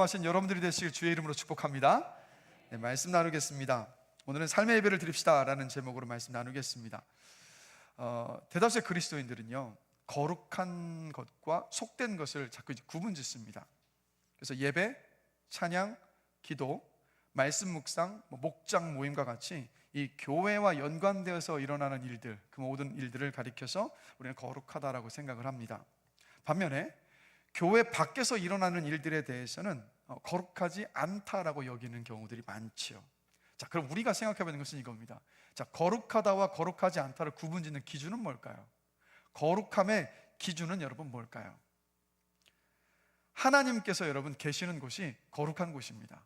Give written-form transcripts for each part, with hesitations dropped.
하신 여러분들이 되시길 주의 이름으로 축복합니다. 네, 말씀 나누겠습니다. 오늘은 삶의 예배를 드립시다 라는 제목으로 말씀 나누겠습니다. 대다수의 그리스도인들은요, 거룩한 것과 속된 것을 자꾸 구분 짓습니다. 그래서 예배, 찬양, 기도, 말씀 묵상, 목장 모임과 같이 이 교회와 연관되어서 일어나는 일들, 그 모든 일들을 가리켜서 우리는 거룩하다라고 생각을 합니다. 반면에 교회 밖에서 일어나는 일들에 대해서는 거룩하지 않다라고 여기는 경우들이 많지요. 자, 그럼 우리가 생각해 보는 것은 이겁니다. 자, 거룩하다와 거룩하지 않다를 구분짓는 기준은 뭘까요? 거룩함의 기준은 여러분 뭘까요? 하나님께서 여러분 계시는 곳이 거룩한 곳입니다.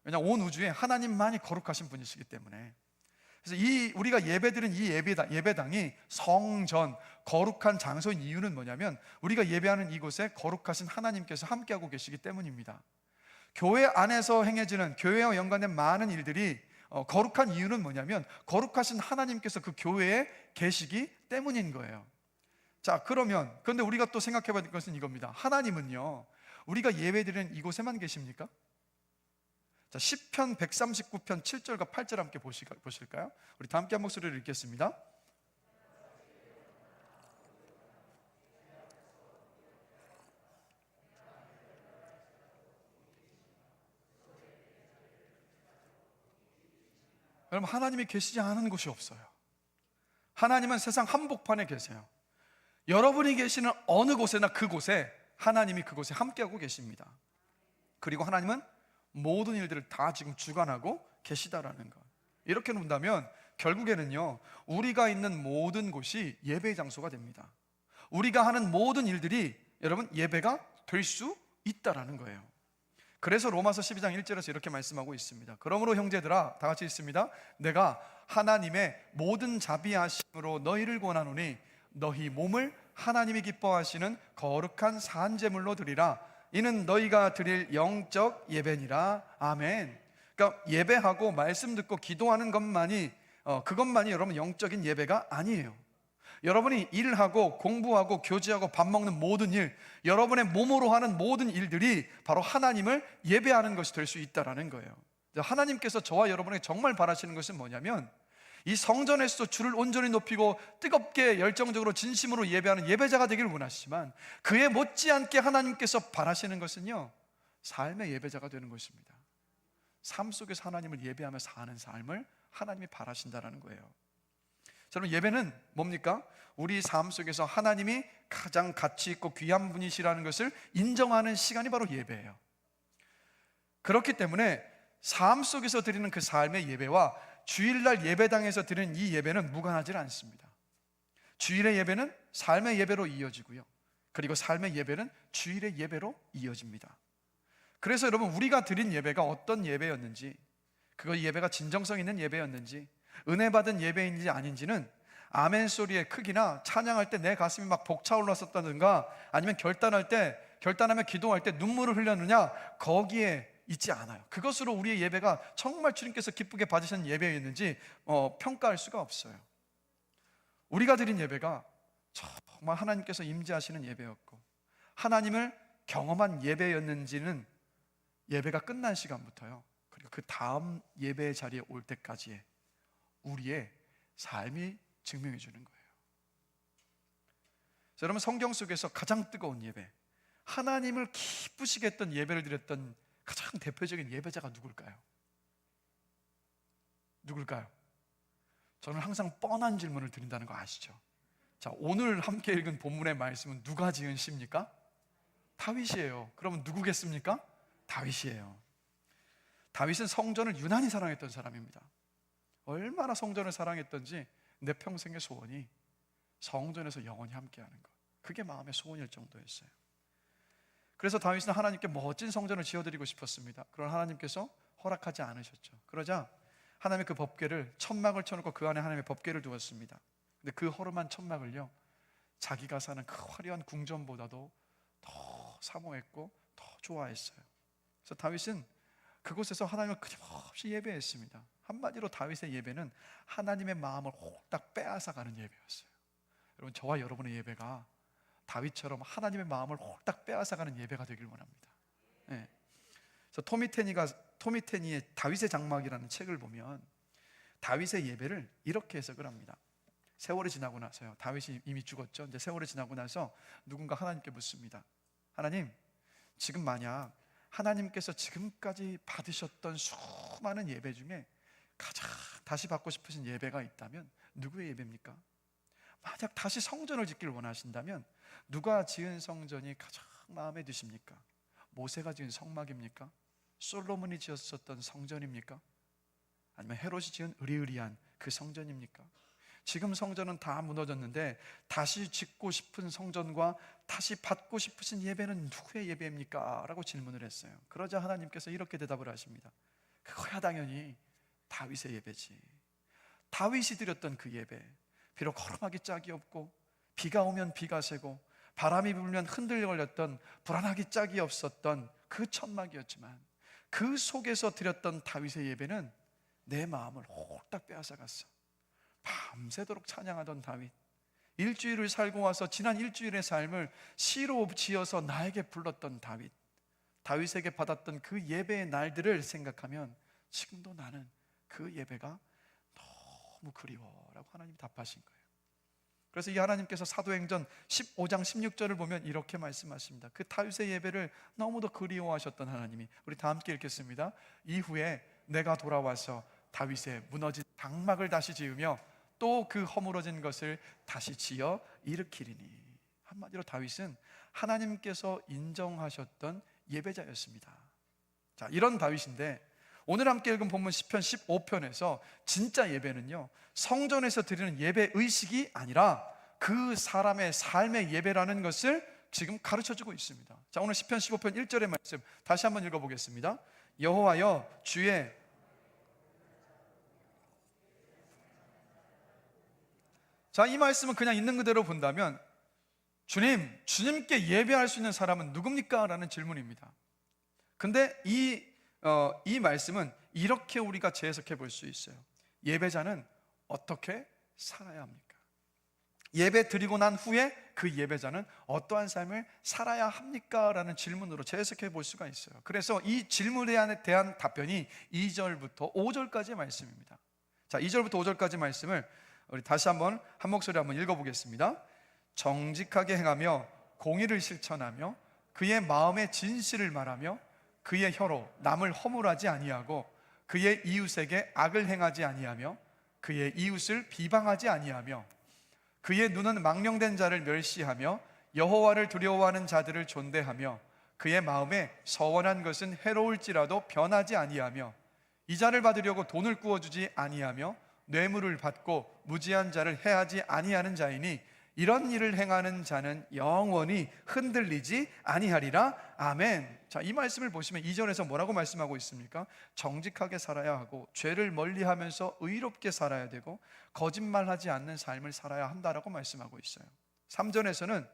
왜냐하면 온 우주에 하나님만이 거룩하신 분이시기 때문에. 그래서 우리가 예배드린 이 예배당이 성전, 거룩한 장소인 이유는 뭐냐면 우리가 예배하는 이곳에 거룩하신 하나님께서 함께하고 계시기 때문입니다. 교회 안에서 행해지는, 교회와 연관된 많은 일들이 거룩한 이유는 뭐냐면 거룩하신 하나님께서 그 교회에 계시기 때문인 거예요. 자, 그런데 우리가 또 생각해 봐야 될 것은 이겁니다. 하나님은요, 우리가 예배드리는 이곳에만 계십니까? 자, 시편 139편 7절과 8절 함께 보실까요? 우리 다 함께 한 목소리를 읽겠습니다. 여러분, 하나님이 계시지 않은 곳이 없어요. 하나님은 세상 한복판에 계세요. 여러분이 계시는 어느 곳에나 그곳에 하나님이 그곳에 함께하고 계십니다. 그리고 하나님은 모든 일들을 다 지금 주관하고 계시다라는 것. 이렇게 본다면 결국에는요, 우리가 있는 모든 곳이 예배의 장소가 됩니다. 우리가 하는 모든 일들이 여러분 예배가 될 수 있다라는 거예요. 그래서 로마서 12장 1절에서 이렇게 말씀하고 있습니다. 그러므로 형제들아, 다 같이 있습니다. 내가 하나님의 모든 자비하심으로 너희를 권하노니 너희 몸을 하나님이 기뻐하시는 거룩한 산제물로 드리라. 이는 너희가 드릴 영적 예배니라. 아멘. 그러니까 예배하고 말씀 듣고 기도하는 것만이 그것만이 여러분 영적인 예배가 아니에요. 여러분이 일하고 공부하고 교제하고 밥 먹는 모든 일, 여러분의 몸으로 하는 모든 일들이 바로 하나님을 예배하는 것이 될 수 있다는 거예요. 하나님께서 저와 여러분에게 정말 바라시는 것은 뭐냐면 이 성전에서 주를 온전히 높이고 뜨겁게 열정적으로 진심으로 예배하는 예배자가 되기를 원하시지만 그에 못지않게 하나님께서 바라시는 것은요, 삶의 예배자가 되는 것입니다. 삶 속에서 하나님을 예배하며 사는 삶을 하나님이 바라신다는 거예요. 여러분, 예배는 뭡니까? 우리 삶 속에서 하나님이 가장 가치 있고 귀한 분이시라는 것을 인정하는 시간이 바로 예배예요. 그렇기 때문에 삶 속에서 드리는 그 삶의 예배와 주일날 예배당에서 드리는 이 예배는 무관하지 않습니다. 주일의 예배는 삶의 예배로 이어지고요, 그리고 삶의 예배는 주일의 예배로 이어집니다. 그래서 여러분, 우리가 드린 예배가 어떤 예배였는지, 그 예배가 진정성 있는 예배였는지, 은혜 받은 예배인지 아닌지는 아멘 소리의 크기나 찬양할 때 내 가슴이 막 벅차올랐었다든가 아니면 결단하며 기도할 때 눈물을 흘렸느냐, 거기에 있지 않아요. 그것으로 우리의 예배가 정말 주님께서 기쁘게 받으시는 예배였는지 평가할 수가 없어요. 우리가 드린 예배가 정말 하나님께서 임재하시는 예배였고 하나님을 경험한 예배였는지는 예배가 끝난 시간부터요, 그리고 그 다음 예배의 자리에 올 때까지의 우리의 삶이 증명해 주는 거예요. 자, 여러분, 성경 속에서 가장 뜨거운 예배, 하나님을 기쁘시게 했던 예배를 드렸던 가장 대표적인 예배자가 누굴까요? 저는 항상 뻔한 질문을 드린다는 거 아시죠? 자, 오늘 함께 읽은 본문의 말씀은 누가 지은 시입니까? 다윗이에요. 그러면 누구겠습니까? 다윗이에요. 다윗은 성전을 유난히 사랑했던 사람입니다. 얼마나 성전을 사랑했던지 내 평생의 소원이 성전에서 영원히 함께하는 것, 그게 마음의 소원일 정도였어요. 그래서 다윗은 하나님께 멋진 성전을 지어드리고 싶었습니다. 그러나 하나님께서 허락하지 않으셨죠. 그러자 하나님의 그 법궤를, 천막을 쳐놓고 그 안에 하나님의 법궤를 두었습니다. 근데 그 허름한 천막을요, 자기가 사는 그 화려한 궁전보다도 더 사모했고 더 좋아했어요. 그래서 다윗은 그곳에서 하나님을 끊임없이 예배했습니다. 한마디로 다윗의 예배는 하나님의 마음을 홀딱 빼앗아가는 예배였어요. 여러분, 저와 여러분의 예배가 다윗처럼 하나님의 마음을 홀딱 빼앗아가는 예배가 되길 원합니다. 네. 저 토미테니의 다윗의 장막이라는 책을 보면 다윗의 예배를 이렇게 해석을 합니다. 세월이 지나고 나서요, 다윗이 이미 죽었죠. 이제 세월이 지나고 나서 누군가 하나님께 묻습니다. 하나님, 지금 만약 하나님께서 지금까지 받으셨던 수많은 예배 중에 가장 다시 받고 싶으신 예배가 있다면 누구의 예배입니까? 만약 다시 성전을 짓기를 원하신다면 누가 지은 성전이 가장 마음에 드십니까? 모세가 지은 성막입니까? 솔로몬이 지었었던 성전입니까? 아니면 헤롯이 지은 으리으리한 그 성전입니까? 지금 성전은 다 무너졌는데 다시 짓고 싶은 성전과 다시 받고 싶으신 예배는 누구의 예배입니까? 라고 질문을 했어요. 그러자 하나님께서 이렇게 대답을 하십니다. 그거야 당연히 다윗의 예배지. 다윗이 드렸던 그 예배, 비록 허름하기 짝이 없고 비가 오면 비가 새고 바람이 불면 흔들려 걸렸던 불안하기 짝이 없었던 그 천막이었지만 그 속에서 드렸던 다윗의 예배는 내 마음을 홀딱 빼앗아갔어. 밤새도록 찬양하던 다윗, 일주일을 살고 와서 지난 일주일의 삶을 시로 지어서 나에게 불렀던 다윗, 다윗에게 받았던 그 예배의 날들을 생각하면 지금도 나는 그 예배가 너무 그리워라고 하나님이 답하신 거예요. 그래서 이 하나님께서 사도행전 15장 16절을 보면 이렇게 말씀하십니다. 그 다윗의 예배를 너무도 그리워하셨던 하나님이, 우리 다 함께 읽겠습니다. 이후에 내가 돌아와서 다윗의 무너진 장막을 다시 지으며 또 그 허물어진 것을 다시 지어 일으키리니. 한마디로 다윗은 하나님께서 인정하셨던 예배자였습니다. 자, 이런 다윗인데 오늘 함께 읽은 본문 시편 15편에서 진짜 예배는요, 성전에서 드리는 예배 의식이 아니라 그 사람의 삶의 예배라는 것을 지금 가르쳐주고 있습니다. 자, 오늘 시편 15편 1절의 말씀 다시 한번 읽어보겠습니다. 여호와여 주의, 자, 이 말씀은 그냥 있는 그대로 본다면 주님께 예배할 수 있는 사람은 누굽니까? 라는 질문입니다. 근데 이 말씀은 이렇게 우리가 재해석해 볼 수 있어요. 예배자는 어떻게 살아야 합니까? 예배 드리고 난 후에 그 예배자는 어떠한 삶을 살아야 합니까? 라는 질문으로 재해석해 볼 수가 있어요. 그래서 이 질문에 대한 답변이 2절부터 5절까지의 말씀입니다. 자, 2절부터 5절까지 말씀을 우리 다시 한번 한 목소리 한번 읽어보겠습니다. 정직하게 행하며 공의를 실천하며 그의 마음의 진실을 말하며 그의 혀로 남을 허물하지 아니하고 그의 이웃에게 악을 행하지 아니하며 그의 이웃을 비방하지 아니하며 그의 눈은 망령된 자를 멸시하며 여호와를 두려워하는 자들을 존대하며 그의 마음에 서원한 것은 해로울지라도 변하지 아니하며 이자를 받으려고 돈을 구워주지 아니하며 뇌물을 받고 무지한 자를 해하지 아니하는 자이니 이런 일을 행하는 자는 영원히 흔들리지 아니하리라. 아멘. 자, 이 말씀을 보시면 2절에서 뭐라고 말씀하고 있습니까? 정직하게 살아야 하고 죄를 멀리하면서 의롭게 살아야 되고 거짓말하지 않는 삶을 살아야 한다라고 말씀하고 있어요. 3절에서는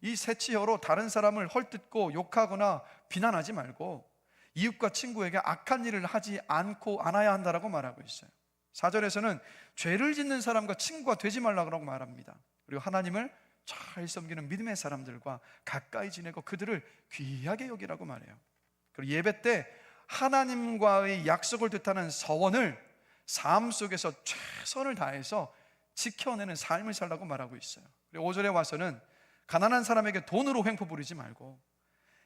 이 새치혀로 다른 사람을 헐뜯고 욕하거나 비난하지 말고 이웃과 친구에게 악한 일을 하지 않아야 한다라고 말하고 있어요. 4절에서는 죄를 짓는 사람과 친구가 되지 말라고 말합니다. 그리고 하나님을 잘 섬기는 믿음의 사람들과 가까이 지내고 그들을 귀하게 여기라고 말해요. 그리고 예배 때 하나님과의 약속을 뜻하는 서원을 삶 속에서 최선을 다해서 지켜내는 삶을 살라고 말하고 있어요. 그리고 5절에 와서는 가난한 사람에게 돈으로 횡포 부리지 말고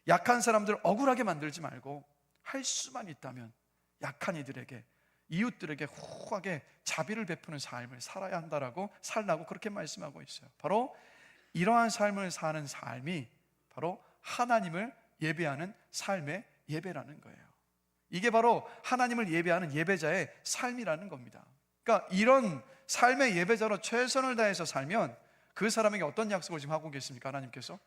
약한 사람들 억울하게 만들지 말고 할 수만 있다면 약한 이들에게, 이웃들에게 후하게 자비를 베푸는 삶을 살아야 한다라고 살라고 그렇게 말씀하고 있어요. 바로 이러한 삶을 사는 삶이 바로 하나님을 예배하는 삶의 예배라는 거예요. 이게 바로 하나님을 예배하는 예배자의 삶이라는 겁니다. 그러니까 이런 삶의 예배자로 최선을 다해서 살면 그 사람에게 어떤 약속을 지금 하고 계십니까? 하나님께서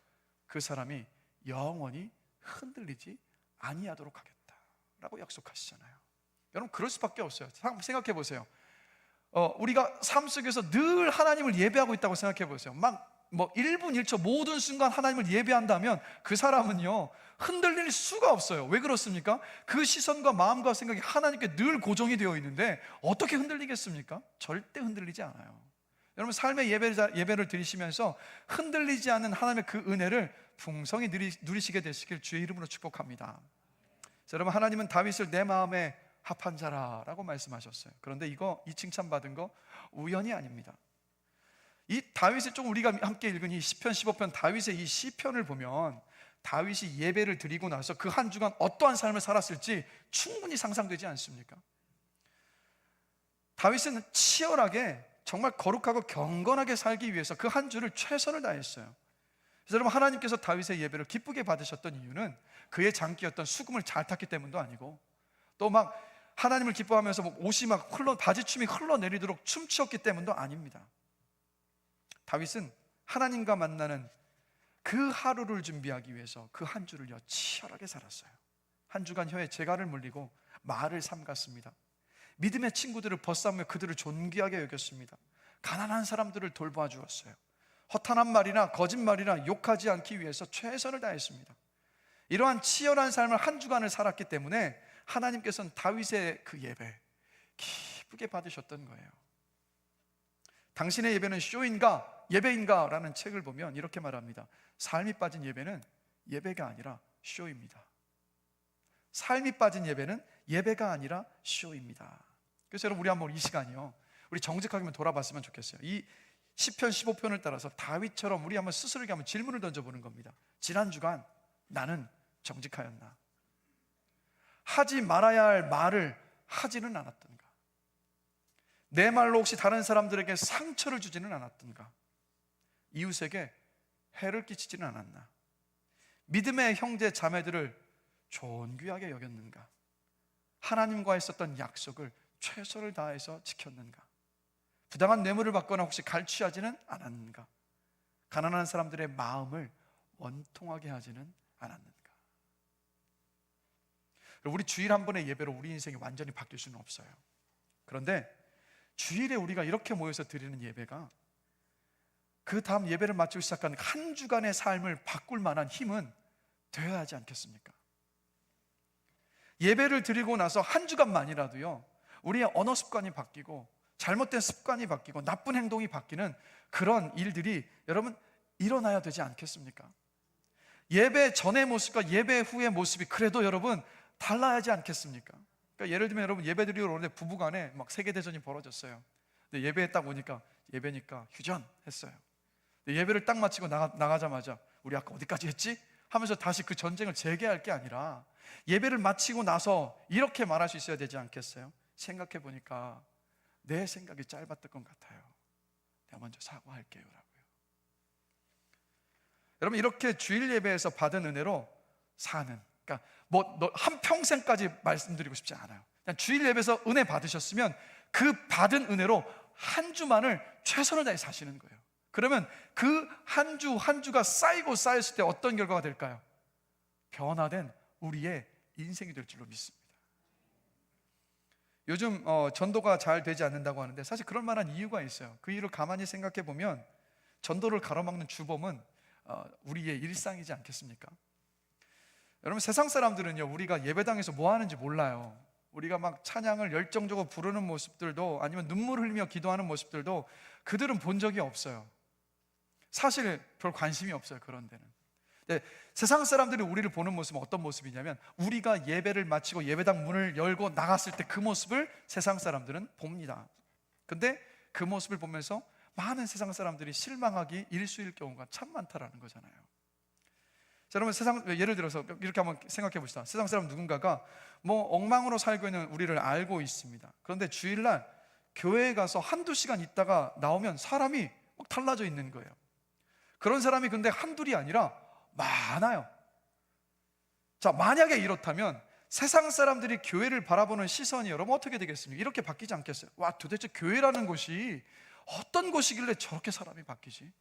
그 사람이 영원히 흔들리지 아니하도록 하겠다라고 약속하시잖아요. 여러분, 그럴 수밖에 없어요. 생각해 보세요. 우리가 삶 속에서 늘 하나님을 예배하고 있다고 생각해 보세요. 막 1분 1초 모든 순간 하나님을 예배한다면 그 사람은요 흔들릴 수가 없어요. 왜 그렇습니까? 그 시선과 마음과 생각이 하나님께 늘 고정이 되어 있는데 어떻게 흔들리겠습니까? 절대 흔들리지 않아요. 여러분, 삶의 예배를 드리시면서 흔들리지 않는 하나님의 그 은혜를 풍성히 누리시게 되시길 주의 이름으로 축복합니다. 여러분, 하나님은 다윗을 내 마음에 합한 자라라고 말씀하셨어요. 그런데 이 칭찬 받은 거 우연이 아닙니다. 이 다윗의, 좀 우리가 함께 읽은 이 시편 15편 다윗의 이 시편을 보면 다윗이 예배를 드리고 나서 그 한 주간 어떠한 삶을 살았을지 충분히 상상되지 않습니까? 다윗은 치열하게 정말 거룩하고 경건하게 살기 위해서 그 한 주를 최선을 다했어요. 그래서 여러분, 하나님께서 다윗의 예배를 기쁘게 받으셨던 이유는 그의 장기였던 수금을 잘 탔기 때문도 아니고, 또 막 하나님을 기뻐하면서 옷이 막 바지춤이 흘러내리도록 춤추었기 때문도 아닙니다. 다윗은 하나님과 만나는 그 하루를 준비하기 위해서 그 한 주를요 치열하게 살았어요. 한 주간 혀에 재갈을 물리고 말을 삼갔습니다. 믿음의 친구들을 벗삼으며 그들을 존귀하게 여겼습니다. 가난한 사람들을 돌봐 주었어요. 허탄한 말이나 거짓말이나 욕하지 않기 위해서 최선을 다했습니다. 이러한 치열한 삶을 한 주간을 살았기 때문에 하나님께서는 다윗의 그 예배 기쁘게 받으셨던 거예요. 당신의 예배는 쇼인가 예배인가? 라는 책을 보면 이렇게 말합니다. 삶이 빠진 예배는 예배가 아니라 쇼입니다. 삶이 빠진 예배는 예배가 아니라 쇼입니다. 그래서 여러분, 우리 한번 이 시간이요, 우리 정직하게 돌아봤으면 좋겠어요. 이 시편 15편을 따라서 다윗처럼 우리 한번 스스로에게 한번 질문을 던져보는 겁니다. 지난 주간 나는 정직하였나? 하지 말아야 할 말을 하지는 않았던가? 내 말로 혹시 다른 사람들에게 상처를 주지는 않았던가? 이웃에게 해를 끼치지는 않았나? 믿음의 형제 자매들을 존귀하게 여겼는가? 하나님과 했었던 약속을 최선을 다해서 지켰는가? 부당한 뇌물을 받거나 혹시 갈취하지는 않았는가? 가난한 사람들의 마음을 원통하게 하지는 않았는가? 우리 주일 한 번의 예배로 우리 인생이 완전히 바뀔 수는 없어요. 그런데 주일에 우리가 이렇게 모여서 드리는 예배가 그 다음 예배를 마치고 시작한 한 주간의 삶을 바꿀 만한 힘은 되어야 하지 않겠습니까? 예배를 드리고 나서 한 주간만이라도요, 우리의 언어 습관이 바뀌고 잘못된 습관이 바뀌고 나쁜 행동이 바뀌는 그런 일들이 여러분 일어나야 되지 않겠습니까? 예배 전의 모습과 예배 후의 모습이 그래도 여러분 달라야 하지 않겠습니까? 그러니까 예를 들면 여러분, 예배 드리러 오는데 부부간에 막 세계대전이 벌어졌어요. 근데 예배에 딱 오니까 예배니까 휴전 했어요. 예배를 딱 마치고 나가자마자 우리 아까 어디까지 했지? 하면서 다시 그 전쟁을 재개할 게 아니라 예배를 마치고 나서 이렇게 말할 수 있어야 되지 않겠어요? 생각해 보니까 내 생각이 짧았던 것 같아요. 내가 먼저 사과할게요 라고요. 여러분, 이렇게 주일 예배에서 받은 은혜로 사는, 그러니까 한평생까지 말씀드리고 싶지 않아요. 그냥 주일 예배에서 은혜 받으셨으면 그 받은 은혜로 한 주만을 최선을 다해 사시는 거예요. 그러면 그 한 주 한 주가 쌓이고 쌓였을 때 어떤 결과가 될까요? 변화된 우리의 인생이 될 줄로 믿습니다. 요즘 전도가 잘 되지 않는다고 하는데 사실 그럴 만한 이유가 있어요. 그 이유를 가만히 생각해 보면 전도를 가로막는 주범은 우리의 일상이지 않겠습니까? 여러분, 세상 사람들은요, 우리가 예배당에서 뭐 하는지 몰라요. 우리가 막 찬양을 열정적으로 부르는 모습들도, 아니면 눈물 흘리며 기도하는 모습들도 그들은 본 적이 없어요. 사실 별 관심이 없어요, 그런 데는. 근데 세상 사람들이 우리를 보는 모습은 어떤 모습이냐면, 우리가 예배를 마치고 예배당 문을 열고 나갔을 때 그 모습을 세상 사람들은 봅니다. 근데 그 모습을 보면서 많은 세상 사람들이 실망하기 일수일 경우가 참 많다라는 거잖아요. 자, 여러분, 예를 들어서 이렇게 한번 생각해 봅시다. 세상 사람 누군가가 엉망으로 살고 있는 우리를 알고 있습니다. 그런데 주일날 교회에 가서 한두 시간 있다가 나오면 사람이 막 달라져 있는 거예요. 그런 사람이 근데 한둘이 아니라 많아요. 자, 만약에 이렇다면 세상 사람들이 교회를 바라보는 시선이 여러분 어떻게 되겠습니까? 이렇게 바뀌지 않겠어요? 와, 도대체 교회라는 곳이 어떤 곳이길래 저렇게 사람이 바뀌지?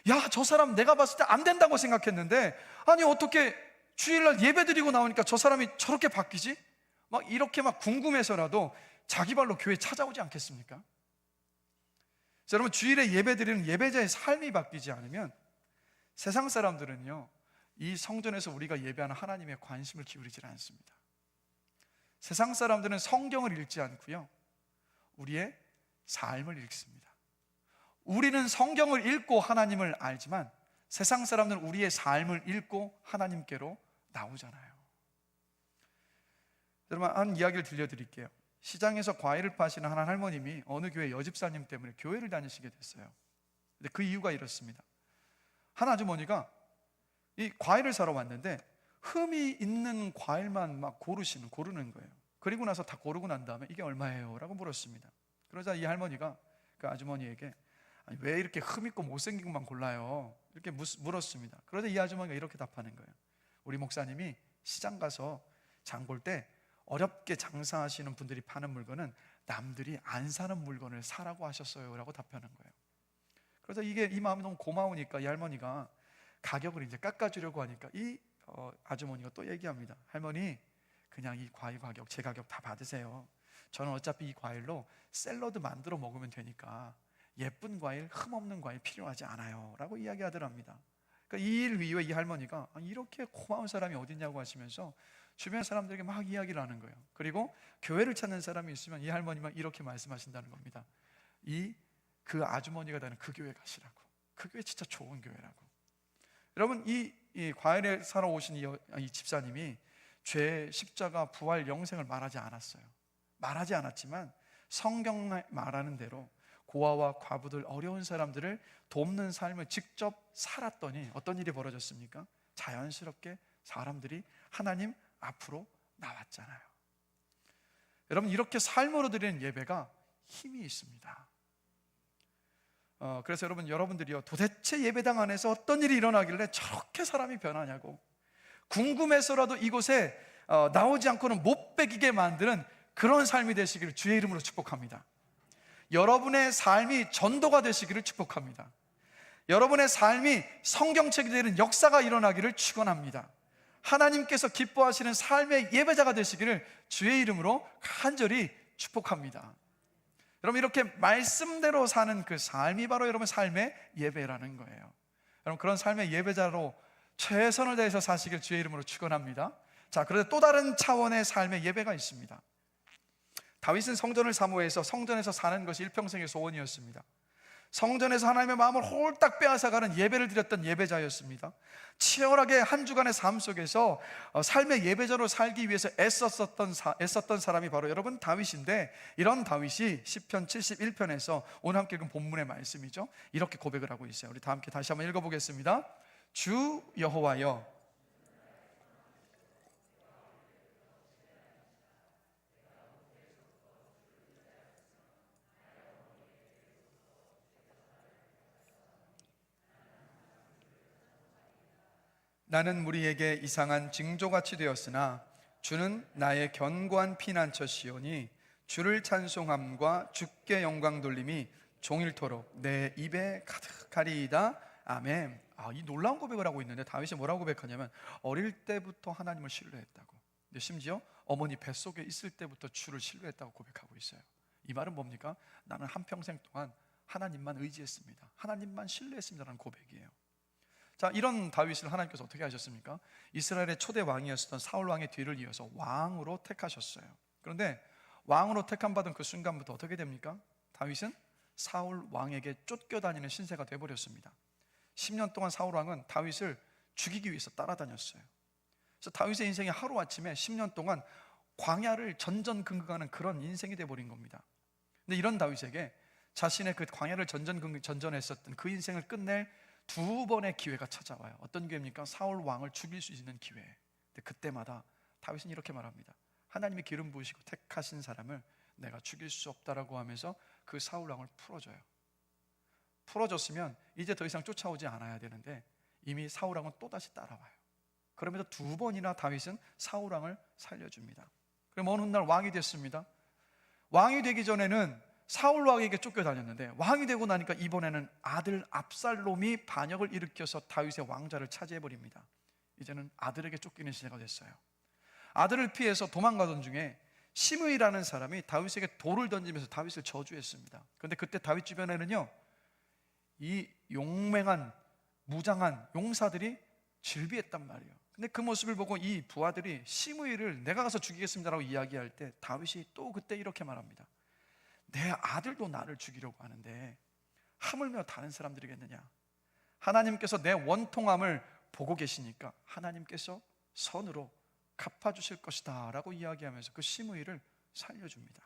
야, 저 사람 내가 봤을 때 안 된다고 생각했는데, 아니 어떻게 주일날 예배 드리고 나오니까 저 사람이 저렇게 바뀌지? 막 이렇게 막 궁금해서라도 자기 발로 교회 찾아오지 않겠습니까? 자, 여러분, 주일에 예배 드리는 예배자의 삶이 바뀌지 않으면 세상 사람들은요, 이 성전에서 우리가 예배하는 하나님의 관심을 기울이질 않습니다. 세상 사람들은 성경을 읽지 않고요, 우리의 삶을 읽습니다. 우리는 성경을 읽고 하나님을 알지만 세상 사람들은 우리의 삶을 읽고 하나님께로 나오잖아요. 여러분, 한 이야기를 들려드릴게요. 시장에서 과일을 파시는 한 할머님이 어느 교회 여집사님 때문에 교회를 다니시게 됐어요. 근데 그 이유가 이렇습니다. 한 아주머니가 이 과일을 사러 왔는데 흠이 있는 과일만 막 고르는 거예요. 그리고 나서 다 고르고 난 다음에 이게 얼마예요? 라고 물었습니다. 그러자 이 할머니가 그 아주머니에게 아니, 왜 이렇게 흠 있고 못생긴 것만 골라요? 이렇게 물었습니다. 그러자 이 아주머니가 이렇게 답하는 거예요. 우리 목사님이 시장 가서 장 볼 때 어렵게 장사하시는 분들이 파는 물건은 남들이 안 사는 물건을 사라고 하셨어요 라고 답하는 거예요. 그래서 이 마음이 너무 고마우니까 이 할머니가 가격을 이제 깎아주려고 하니까 이 아주머니가 또 얘기합니다. 할머니, 그냥 이 과일 가격, 제 가격 다 받으세요. 저는 어차피 이 과일로 샐러드 만들어 먹으면 되니까 예쁜 과일, 흠 없는 과일 필요하지 않아요 라고 이야기하더랍니다. 그러니까 이 일 이후에 이 할머니가 이렇게 고마운 사람이 어딨냐고 하시면서 주변 사람들에게 막 이야기를 하는 거예요. 그리고 교회를 찾는 사람이 있으면 이 할머니만 이렇게 말씀하신다는 겁니다. 그 아주머니가 다니는 그 교회 가시라고. 그 교회 진짜 좋은 교회라고. 여러분, 이 과일을 사러 오신 이 집사님이 죄, 십자가, 부활, 영생을 말하지 않았어요. 말하지 않았지만 성경 말하는 대로 고아와 과부들, 어려운 사람들을 돕는 삶을 직접 살았더니 어떤 일이 벌어졌습니까? 자연스럽게 사람들이 하나님 앞으로 나왔잖아요. 여러분, 이렇게 삶으로 드리는 예배가 힘이 있습니다. 그래서 여러분들이요, 도대체 예배당 안에서 어떤 일이 일어나길래 저렇게 사람이 변하냐고 궁금해서라도 이곳에 나오지 않고는 못 배기게 만드는 그런 삶이 되시기를 주의 이름으로 축복합니다. 여러분의 삶이 전도가 되시기를 축복합니다. 여러분의 삶이 성경책이 되는 역사가 일어나기를 축원합니다. 하나님께서 기뻐하시는 삶의 예배자가 되시기를 주의 이름으로 간절히 축복합니다. 여러분, 이렇게 말씀대로 사는 그 삶이 바로 여러분 삶의 예배라는 거예요. 여러분, 그런 삶의 예배자로 최선을 다해서 사시길 주의 이름으로 축원합니다. 자, 그런데 또 다른 차원의 삶의 예배가 있습니다. 다윗은 성전을 사모해서 성전에서 사는 것이 일평생의 소원이었습니다. 성전에서 하나님의 마음을 홀딱 빼앗아가는 예배를 드렸던 예배자였습니다. 치열하게 한 주간의 삶 속에서 삶의 예배자로 살기 위해서 애썼던 사람이 바로 여러분 다윗인데, 이런 다윗이 시편 71편에서 오늘 함께 읽은 본문의 말씀이죠. 이렇게 고백을 하고 있어요. 우리 다 함께 다시 한번 읽어보겠습니다. 주 여호와여, 나는 무리에게 이상한 징조같이 되었으나 주는 나의 견고한 피난처시오니 주를 찬송함과 주께 영광 돌림이 종일토록 내 입에 가득하리이다. 아멘. 이 놀라운 고백을 하고 있는데 다윗이 뭐라고 고백하냐면 어릴 때부터 하나님을 신뢰했다고. 근데 심지어 어머니 뱃속에 있을 때부터 주를 신뢰했다고 고백하고 있어요. 이 말은 뭡니까? 나는 한평생 동안 하나님만 의지했습니다. 하나님만 신뢰했습니다라는 고백이에요. 자, 이런 다윗을 하나님께서 어떻게 하셨습니까? 이스라엘의 초대 왕이었던 사울 왕의 뒤를 이어서 왕으로 택하셨어요. 그런데 왕으로 택함 받은 그 순간부터 어떻게 됩니까? 다윗은 사울 왕에게 쫓겨다니는 신세가 되어버렸습니다. 10년 동안 사울 왕은 다윗을 죽이기 위해서 따라다녔어요. 그래서 다윗의 인생이 하루아침에 10년 동안 광야를 전전긍긍하는 그런 인생이 되어버린 겁니다. 근데 이런 다윗에게 자신의 그 광야를 전전했었던 그 인생을 끝낼 두 번의 기회가 찾아와요. 어떤 기회입니까? 사울 왕을 죽일 수 있는 기회. 근데 그때마다 다윗은 이렇게 말합니다. 하나님이 기름 부으시고 택하신 사람을 내가 죽일 수 없다라고 하면서 그 사울 왕을 풀어줘요. 풀어줬으면 이제 더 이상 쫓아오지 않아야 되는데 이미 사울 왕은 또다시 따라와요. 그러면서 두 번이나 다윗은 사울 왕을 살려줍니다. 그럼 어느 날 왕이 됐습니다. 왕이 되기 전에는 사울 왕에게 쫓겨다녔는데 왕이 되고 나니까 이번에는 아들 압살롬이 반역을 일으켜서 다윗의 왕좌를 차지해버립니다. 이제는 아들에게 쫓기는 시대가 됐어요. 아들을 피해서 도망가던 중에 시므이라는 사람이 다윗에게 돌을 던지면서 다윗을 저주했습니다. 그런데 그때 다윗 주변에는요, 이 용맹한 무장한 용사들이 질비했단 말이에요. 근데 그 모습을 보고 이 부하들이 시므이를 내가 가서 죽이겠습니다라고 이야기할 때 다윗이 또 그때 이렇게 말합니다. 내 아들도 나를 죽이려고 하는데 하물며 다른 사람들이겠느냐? 하나님께서 내 원통함을 보고 계시니까 하나님께서 선으로 갚아주실 것이다 라고 이야기하면서 그 심의를 살려줍니다.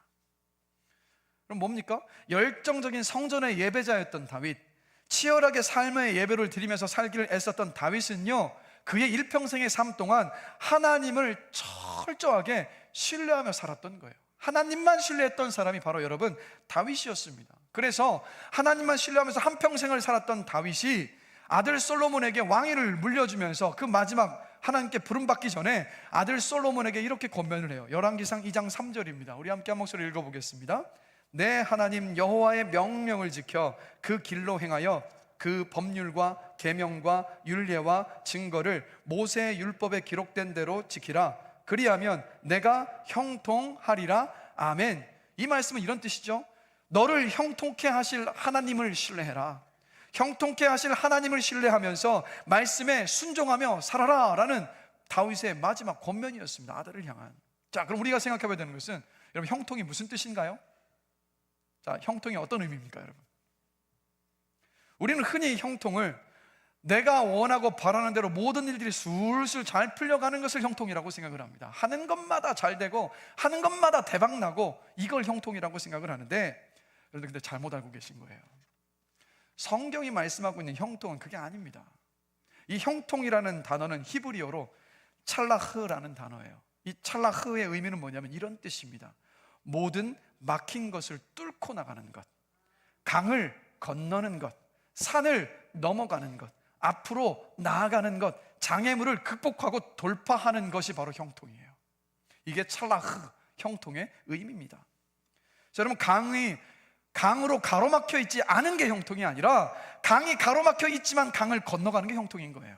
그럼 뭡니까? 열정적인 성전의 예배자였던 다윗, 치열하게 삶의 예배를 드리면서 살기를 애썼던 다윗은요, 그의 일평생의 삶 동안 하나님을 철저하게 신뢰하며 살았던 거예요. 하나님만 신뢰했던 사람이 바로 여러분 다윗이었습니다. 그래서 하나님만 신뢰하면서 한평생을 살았던 다윗이 아들 솔로몬에게 왕위를 물려주면서 그 마지막 하나님께 부름받기 전에 아들 솔로몬에게 이렇게 권면을 해요. 열왕기상 2장 3절입니다. 우리 함께 한 목소리 읽어보겠습니다. 내 하나님 여호와의 명령을 지켜 그 길로 행하여 그 법률과 계명과 율례와 증거를 모세의 율법에 기록된 대로 지키라. 그리하면 내가 형통하리라. 아멘. 이 말씀은 이런 뜻이죠. 너를 형통케 하실 하나님을 신뢰해라. 형통케 하실 하나님을 신뢰하면서 말씀에 순종하며 살아라 라는 다윗의 마지막 권면이었습니다. 아들을 향한. 자, 그럼 우리가 생각해 봐야 되는 것은, 여러분, 형통이 무슨 뜻인가요? 자, 형통이 어떤 의미입니까, 여러분? 우리는 흔히 형통을 내가 원하고 바라는 대로 모든 일들이 술술 잘 풀려가는 것을 형통이라고 생각을 합니다. 하는 것마다 잘 되고 하는 것마다 대박 나고 이걸 형통이라고 생각을 하는데, 여러분 근데 잘못 알고 계신 거예요. 성경이 말씀하고 있는 형통은 그게 아닙니다. 이 형통이라는 단어는 히브리어로 찰라흐라는 단어예요. 이 찰라흐의 의미는 뭐냐면 이런 뜻입니다. 모든 막힌 것을 뚫고 나가는 것, 강을 건너는 것, 산을 넘어가는 것, 앞으로 나아가는 것, 장애물을 극복하고 돌파하는 것이 바로 형통이에요. 이게 찰라흐, 형통의 의미입니다. 자, 여러분, 강으로 가로막혀 있지 않은 게 형통이 아니라 강이 가로막혀 있지만 강을 건너가는 게 형통인 거예요.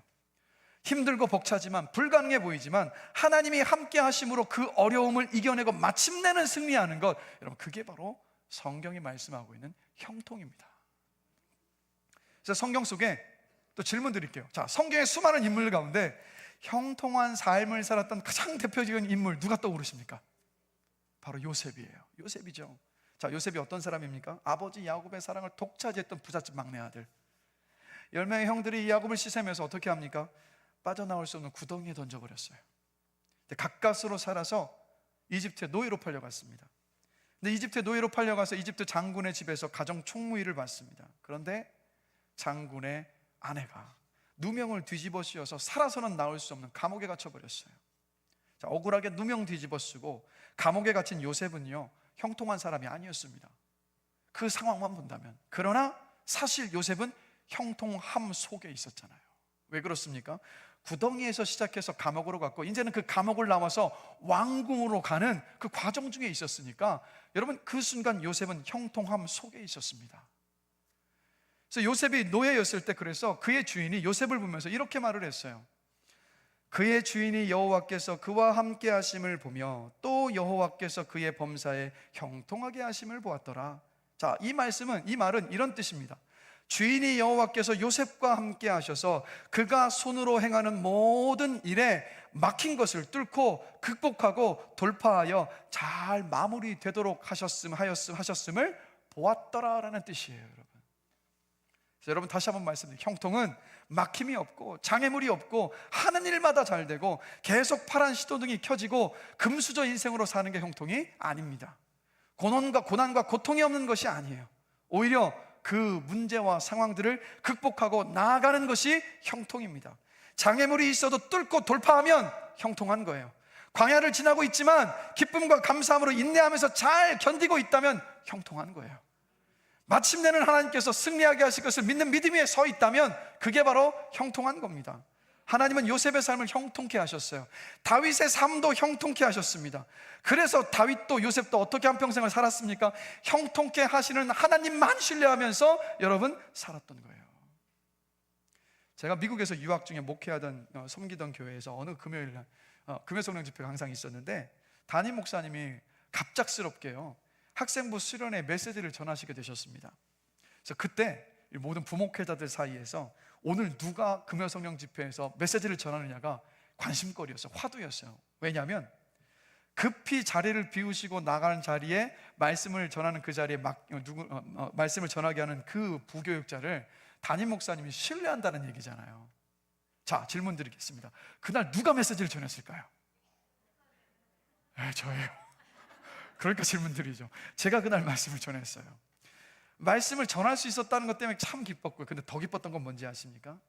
힘들고 벅차지만 불가능해 보이지만 하나님이 함께 하심으로 그 어려움을 이겨내고 마침내는 승리하는 것, 여러분 그게 바로 성경이 말씀하고 있는 형통입니다. 그래서 성경 속에 또 질문 드릴게요. 자, 성경의 수많은 인물 가운데 형통한 삶을 살았던 가장 대표적인 인물 누가 떠오르십니까? 바로 요셉이에요. 요셉이죠. 자, 요셉이 어떤 사람입니까? 아버지 야곱의 사랑을 독차지했던 부잣집 막내 아들. 10명의 형들이 이 야곱을 씻으면서 어떻게 합니까? 빠져나올 수 없는 구덩이에 던져버렸어요. 가까스로 살아서 이집트에 노예로 팔려갔습니다. 근데 이집트에 노예로 팔려가서 이집트 장군의 집에서 가정 총무일을 받습니다. 그런데 장군의 아내가 누명을 뒤집어 씌워서 살아서는 나올 수 없는 감옥에 갇혀버렸어요. 자, 억울하게 누명 뒤집어 쓰고 감옥에 갇힌 요셉은요, 형통한 사람이 아니었습니다. 그 상황만 본다면. 그러나 사실 요셉은 형통함 속에 있었잖아요. 왜 그렇습니까? 구덩이에서 시작해서 감옥으로 갔고 이제는 그 감옥을 나와서 왕궁으로 가는 그 과정 중에 있었으니까, 여러분 그 순간 요셉은 형통함 속에 있었습니다. 그래서 요셉이 노예였을 때, 그래서 그의 주인이 요셉을 보면서 이렇게 말을 했어요. 그의 주인이 여호와께서 그와 함께 하심을 보며 또 여호와께서 그의 범사에 형통하게 하심을 보았더라. 자, 이 말은 이런 뜻입니다. 주인이 여호와께서 요셉과 함께 하셔서 그가 손으로 행하는 모든 일에 막힌 것을 뚫고 극복하고 돌파하여 잘 마무리되도록 하셨음을 보았더라라는 뜻이에요, 여러분. 그래서 여러분 다시 한번 말씀드립니다. 형통은 막힘이 없고 장애물이 없고 하는 일마다 잘 되고 계속 파란 시도등이 켜지고 금수저 인생으로 사는 게 형통이 아닙니다. 고난과 고통이 없는 것이 아니에요. 오히려 그 문제와 상황들을 극복하고 나아가는 것이 형통입니다. 장애물이 있어도 뚫고 돌파하면 형통한 거예요. 광야를 지나고 있지만 기쁨과 감사함으로 인내하면서 잘 견디고 있다면 형통한 거예요. 마침내는 하나님께서 승리하게 하실 것을 믿는 믿음 위에 서 있다면 그게 바로 형통한 겁니다. 하나님은 요셉의 삶을 형통케 하셨어요. 다윗의 삶도 형통케 하셨습니다. 그래서 다윗도 요셉도 어떻게 한평생을 살았습니까? 형통케 하시는 하나님만 신뢰하면서 여러분 살았던 거예요. 제가 미국에서 유학 중에 목회하던 섬기던 교회에서 어느 금요일날 금요성령 집회가 항상 있었는데, 담임 목사님이 갑작스럽게요 학생부 수련회 메시지를 전하시게 되셨습니다. 그래서 그때 모든 부목회자들 사이에서 오늘 누가 금요성령 집회에서 메시지를 전하느냐가 관심거리였어요. 화두였어요. 왜냐하면 급히 자리를 비우시고 나가는 자리에 말씀을 전하는 그 자리에 말씀을 전하게 하는 그 부교육자를 담임 목사님이 신뢰한다는 얘기잖아요. 자, 질문 드리겠습니다. 그날 누가 메시지를 전했을까요? 저예요. 그러니까 질문 드리죠. 제가 그날 말씀을 전했어요. 말씀을 전할 수 있었다는 것 때문에 참 기뻤고요. 근데 더 기뻤던 건 뭔지 아십니까?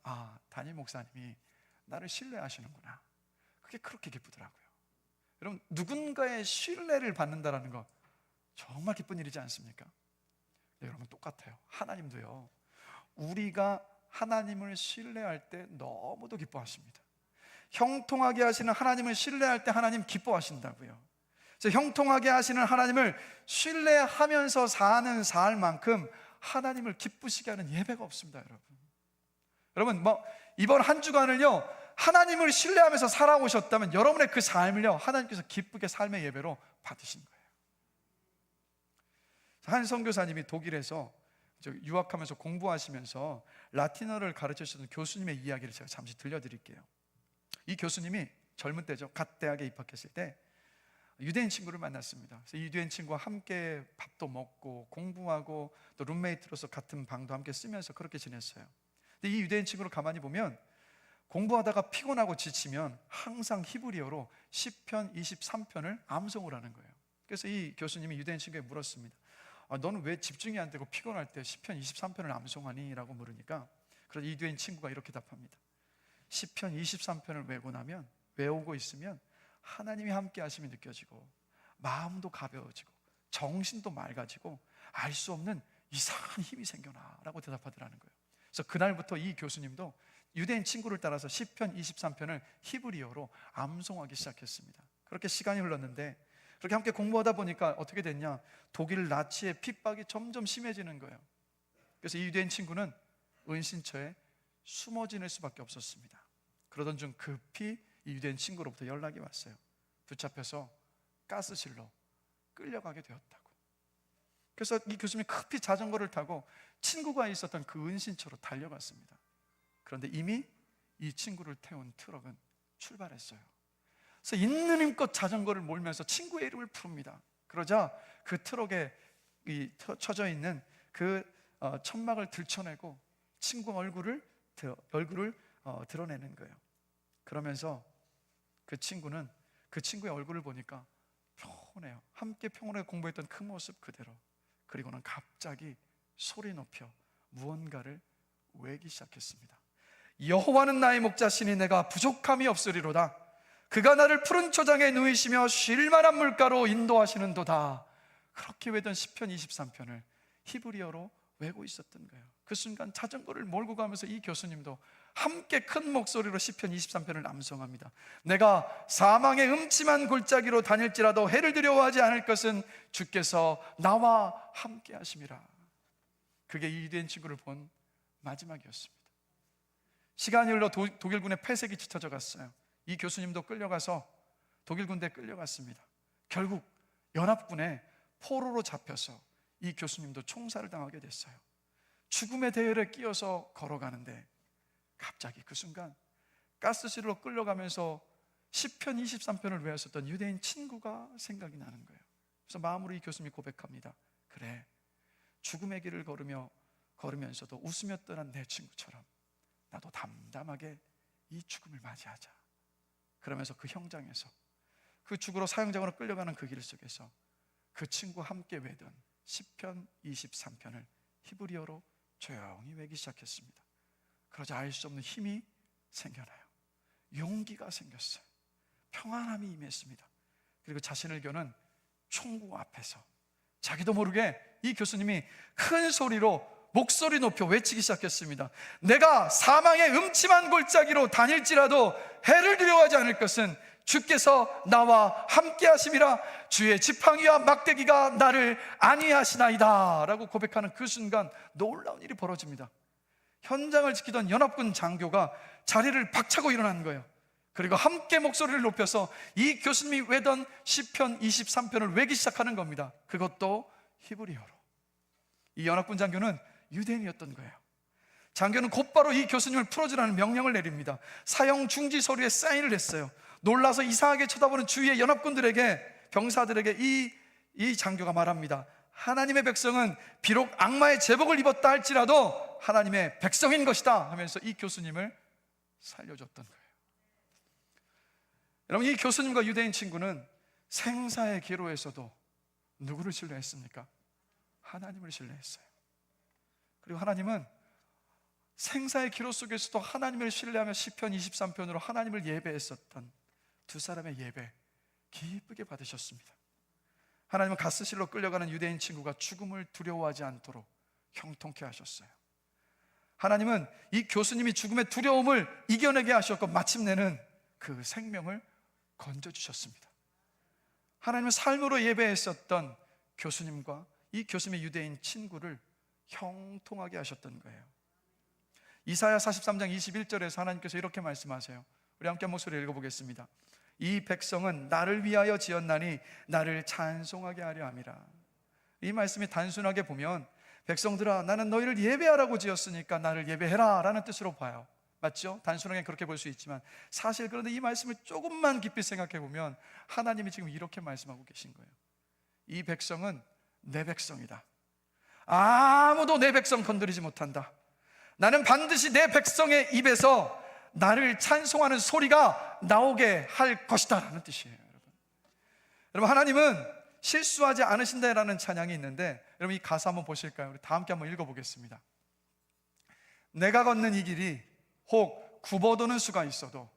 담임 목사님이 나를 신뢰하시는구나. 그게 그렇게 기쁘더라고요. 여러분, 누군가의 신뢰를 받는다는 거 정말 기쁜 일이지 않습니까? 네, 여러분, 똑같아요. 하나님도요, 우리가 하나님을 신뢰할 때 너무도 기뻐하십니다. 형통하게 하시는 하나님을 신뢰할 때 하나님 기뻐하신다고요. 그래서 형통하게 하시는 하나님을 신뢰하면서 사는 삶만큼 하나님을 기쁘시게 하는 예배가 없습니다. 여러분, 이번 한 주간을요, 하나님을 신뢰하면서 살아오셨다면 여러분의 그 삶을요, 하나님께서 기쁘게 삶의 예배로 받으신 거예요. 한 선교사님이 독일에서 유학하면서 공부하시면서 라틴어를 가르치셨던 교수님의 이야기를 제가 잠시 들려드릴게요. 이 교수님이 젊은 때죠, 갓 대학에 입학했을 때 유대인 친구를 만났습니다. 그래서 유대인 친구와 함께 밥도 먹고 공부하고 또 룸메이트로서 같은 방도 함께 쓰면서 그렇게 지냈어요. 근데 이 유대인 친구를 가만히 보면 공부하다가 피곤하고 지치면 항상 히브리어로 시편 23편을 암송을 하는 거예요. 그래서 이 교수님이 유대인 친구에게 물었습니다. 너는 왜 집중이 안 되고 피곤할 때 시편 23편을 암송하니? 라고 물으니까, 그래서 이 유대인 친구가 이렇게 답합니다. 시편 23편을 외우고 있으면 하나님이 함께 하심이 느껴지고 마음도 가벼워지고 정신도 맑아지고 알 수 없는 이상한 힘이 생겨나 라고 대답하더라는 거예요. 그래서 그날부터 이 교수님도 유대인 친구를 따라서 시편 23편을 히브리어로 암송하기 시작했습니다. 그렇게 시간이 흘렀는데, 그렇게 함께 공부하다 보니까 어떻게 됐냐, 독일 나치의 핍박이 점점 심해지는 거예요. 그래서 이 유대인 친구는 은신처에 숨어 지낼 수밖에 없었습니다. 그러던 중 급히 이 유대인 친구로부터 연락이 왔어요. 붙잡혀서 가스실로 끌려가게 되었다고. 그래서 이 교수님이 급히 자전거를 타고 친구가 있었던 그 은신처로 달려갔습니다. 그런데 이미 이 친구를 태운 트럭은 출발했어요. 그래서 있는 힘껏 자전거를 몰면서 친구의 이름을 부릅니다. 그러자 그 트럭에 쳐져 있는 그 천막을 들춰내고 친구 얼굴을 드러내는 거예요. 그러면서 그 친구는 그 친구의 얼굴을 보니까 평온해요. 함께 평온하게 공부했던 그 모습 그대로. 그리고는 갑자기 소리 높여 무언가를 외기 시작했습니다. 여호와는 나의 목자시니 내가 부족함이 없으리로다. 그가 나를 푸른 초장에 누이시며 쉴 만한 물가로 인도하시는도다. 그렇게 외던 시편 23편을 히브리어로 외고 있었던 거예요. 그 순간 자전거를 몰고 가면서 이 교수님도 함께 큰 목소리로 시편 23편을 암송합니다. 내가 사망의 음침한 골짜기로 다닐지라도 해를 두려워하지 않을 것은 주께서 나와 함께 하심이라. 그게 이 유대인 친구를 본 마지막이었습니다. 시간이 흘러 독일군의 폐색이 짙어져 갔어요. 이 교수님도 끌려가서 독일 군대에 끌려갔습니다. 결국 연합군에 포로로 잡혀서 이 교수님도 총살을 당하게 됐어요. 죽음의 대열에 끼어서 걸어가는데 갑자기 그 순간 가스실로 끌려가면서 시편 23편을 외웠었던 유대인 친구가 생각이 나는 거예요. 그래서 마음으로 이 교수님이 고백합니다. 그래, 죽음의 길을 걸으면서도 웃으며 떠난 내 친구처럼 나도 담담하게 이 죽음을 맞이하자. 그러면서 그 형장에서 그 죽으러 사형장으로 끌려가는 그 길 속에서 그 친구와 함께 외던 시편 23편을 히브리어로 조용히 외기 시작했습니다. 그러자 알 수 없는 힘이 생겨나요. 용기가 생겼어요. 평안함이 임했습니다. 그리고 자신을 겨눈 총구 앞에서 자기도 모르게 이 교수님이 큰 소리로 목소리 높여 외치기 시작했습니다. 내가 사망의 음침한 골짜기로 다닐지라도 해를 두려워하지 않을 것은 주께서 나와 함께 하심이라. 주의 지팡이와 막대기가 나를 안위하시나이다 라고 고백하는 그 순간 놀라운 일이 벌어집니다. 현장을 지키던 연합군 장교가 자리를 박차고 일어난 거예요. 그리고 함께 목소리를 높여서 이 교수님이 외던 시편 23편을 외기 시작하는 겁니다. 그것도 히브리어로. 이 연합군 장교는 유대인이었던 거예요. 장교는 곧바로 이 교수님을 풀어주라는 명령을 내립니다. 사형 중지 서류에 사인을 했어요. 놀라서 이상하게 쳐다보는 주위의 연합군들에게, 병사들에게 이 장교가 말합니다. 하나님의 백성은 비록 악마의 제복을 입었다 할지라도 하나님의 백성인 것이다 하면서 이 교수님을 살려줬던 거예요. 여러분, 이 교수님과 유대인 친구는 생사의 기로에서도 누구를 신뢰했습니까? 하나님을 신뢰했어요. 그리고 하나님은 생사의 기로 속에서도 하나님을 신뢰하며 시편 23편으로 하나님을 예배했었던 두 사람의 예배 기쁘게 받으셨습니다. 하나님은 가스실로 끌려가는 유대인 친구가 죽음을 두려워하지 않도록 형통케 하셨어요. 하나님은 이 교수님이 죽음의 두려움을 이겨내게 하셨고 마침내는 그 생명을 건져주셨습니다. 하나님은 삶으로 예배했었던 교수님과 이 교수님의 유대인 친구를 형통하게 하셨던 거예요. 이사야 43장 21절에서 하나님께서 이렇게 말씀하세요. 우리 함께 한 목소리 읽어보겠습니다. 이 백성은 나를 위하여 지었나니 나를 찬송하게 하려 함이라. 이 말씀이 단순하게 보면 백성들아 나는 너희를 예배하라고 지었으니까 나를 예배해라 라는 뜻으로 봐요. 맞죠? 단순하게 그렇게 볼 수 있지만 사실 그런데 이 말씀을 조금만 깊이 생각해 보면 하나님이 지금 이렇게 말씀하고 계신 거예요. 이 백성은 내 백성이다. 아무도 내 백성 건드리지 못한다. 나는 반드시 내 백성의 입에서 나를 찬송하는 소리가 나오게 할 것이다 라는 뜻이에요. 여러분 하나님은 실수하지 않으신다라는 찬양이 있는데 여러분 이 가사 한번 보실까요? 우리 다 함께 한번 읽어보겠습니다. 내가 걷는 이 길이 혹 굽어도는 수가 있어도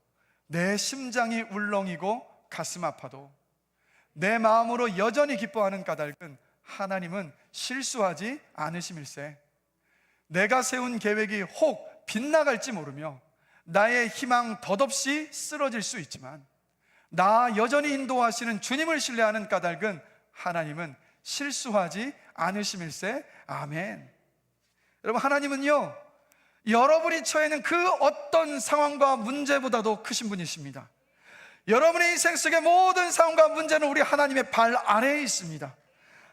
내 심장이 울렁이고 가슴 아파도 내 마음으로 여전히 기뻐하는 까닭은 하나님은 실수하지 않으심일세. 내가 세운 계획이 혹 빗나갈지 모르며 나의 희망 덧없이 쓰러질 수 있지만 나 여전히 인도하시는 주님을 신뢰하는 까닭은 하나님은 실수하지 않으심일세. 아멘. 여러분 하나님은요 여러분이 처해 있는 그 어떤 상황과 문제보다도 크신 분이십니다. 여러분의 인생 속의 모든 상황과 문제는 우리 하나님의 발 아래에 있습니다.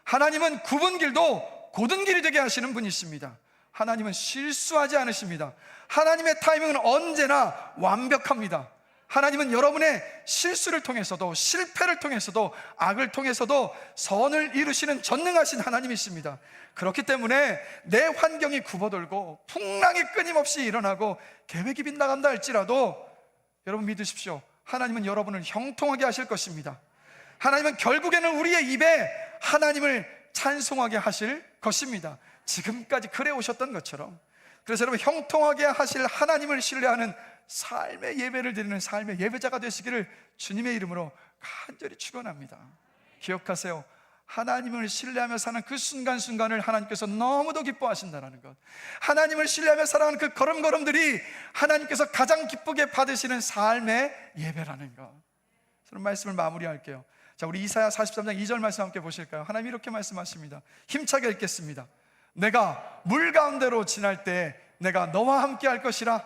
하나님은 굽은 길도 곧은 길이 되게 하시는 분이십니다. 하나님은 실수하지 않으십니다. 하나님의 타이밍은 언제나 완벽합니다. 하나님은 여러분의 실수를 통해서도 실패를 통해서도 악을 통해서도 선을 이루시는 전능하신 하나님이십니다. 그렇기 때문에 내 환경이 굽어돌고 풍랑이 끊임없이 일어나고 계획이 빗나간다 할지라도 여러분 믿으십시오. 하나님은 여러분을 형통하게 하실 것입니다. 하나님은 결국에는 우리의 입에 하나님을 찬송하게 하실 것입니다. 지금까지 그래 오셨던 것처럼. 그래서 여러분 형통하게 하실 하나님을 신뢰하는 삶의 예배를 드리는 삶의 예배자가 되시기를 주님의 이름으로 간절히 축원합니다. 기억하세요. 하나님을 신뢰하며 사는 그 순간순간을 하나님께서 너무도 기뻐하신다는 것, 하나님을 신뢰하며 살아가는 그 걸음걸음들이 하나님께서 가장 기쁘게 받으시는 삶의 예배라는 것. 저는 말씀을 마무리할게요. 자, 우리 이사야 43장 2절 말씀 함께 보실까요? 하나님이 이렇게 말씀하십니다. 힘차게 읽겠습니다. 내가 물 가운데로 지날 때 내가 너와 함께 할 것이라.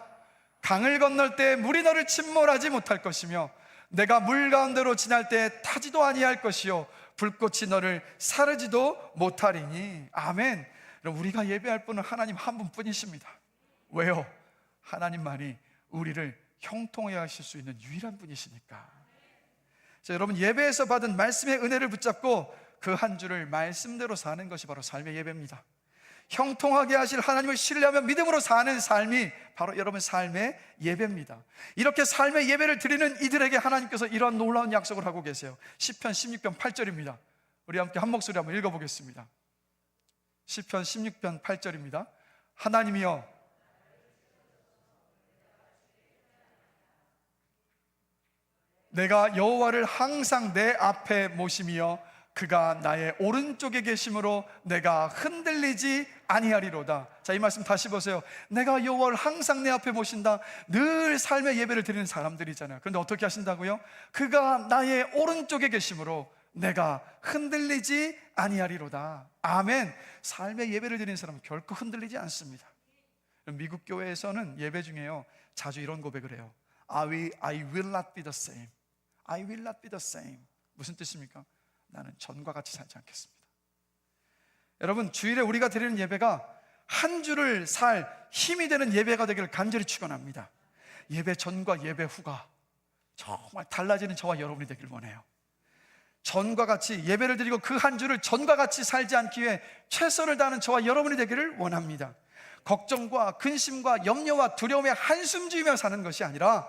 강을 건널 때 물이 너를 침몰하지 못할 것이며 내가 물 가운데로 지날 때 타지도 아니할 것이요 불꽃이 너를 사르지도 못하리니. 아멘. 우리가 예배할 분은 하나님 한 분뿐이십니다. 왜요? 하나님만이 우리를 형통하게 하실 수 있는 유일한 분이시니까. 자, 여러분 예배에서 받은 말씀의 은혜를 붙잡고 그 한 주를 말씀대로 사는 것이 바로 삶의 예배입니다. 형통하게 하실 하나님을 신뢰하며 믿음으로 사는 삶이 바로 여러분 삶의 예배입니다. 이렇게 삶의 예배를 드리는 이들에게 하나님께서 이런 놀라운 약속을 하고 계세요. 시편 16편 8절입니다. 우리 함께 한 목소리 한번 읽어보겠습니다. 시편 16편 8절입니다. 하나님이여 내가 여호와를 항상 내 앞에 모심이여 그가 나의 오른쪽에 계심으로 내가 흔들리지 아니하리로다. 자, 이 말씀 다시 보세요. 내가 여호와를 항상 내 앞에 모신다. 늘 삶의 예배를 드리는 사람들이잖아요. 그런데 어떻게 하신다고요? 그가 나의 오른쪽에 계심으로 내가 흔들리지 아니하리로다. 아멘. 삶의 예배를 드리는 사람은 결코 흔들리지 않습니다. 미국 교회에서는 예배 중에요 자주 이런 고백을 해요. I will not be the same. I will not be the same. 무슨 뜻입니까? 나는 전과 같이 살지 않겠습니다. 여러분 주일에 우리가 드리는 예배가 한 주를 살 힘이 되는 예배가 되기를 간절히 축원합니다. 예배 전과 예배 후가 정말 달라지는 저와 여러분이 되길 원해요. 전과 같이 예배를 드리고 그 한 주를 전과 같이 살지 않기 위해 최선을 다하는 저와 여러분이 되기를 원합니다. 걱정과 근심과 염려와 두려움에 한숨 지으며 사는 것이 아니라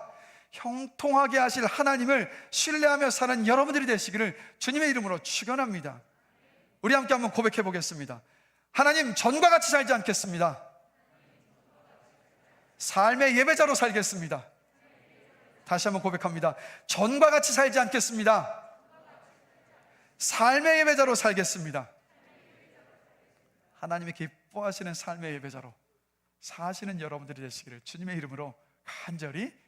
형통하게 하실 하나님을 신뢰하며 사는 여러분들이 되시기를 주님의 이름으로 축원합니다. 우리 함께 한번 고백해 보겠습니다. 하나님, 전과 같이 살지 않겠습니다. 삶의 예배자로 살겠습니다. 다시 한번 고백합니다. 전과 같이 살지 않겠습니다. 삶의 예배자로 살겠습니다. 하나님이 기뻐하시는 삶의 예배자로 사시는 여러분들이 되시기를 주님의 이름으로 간절히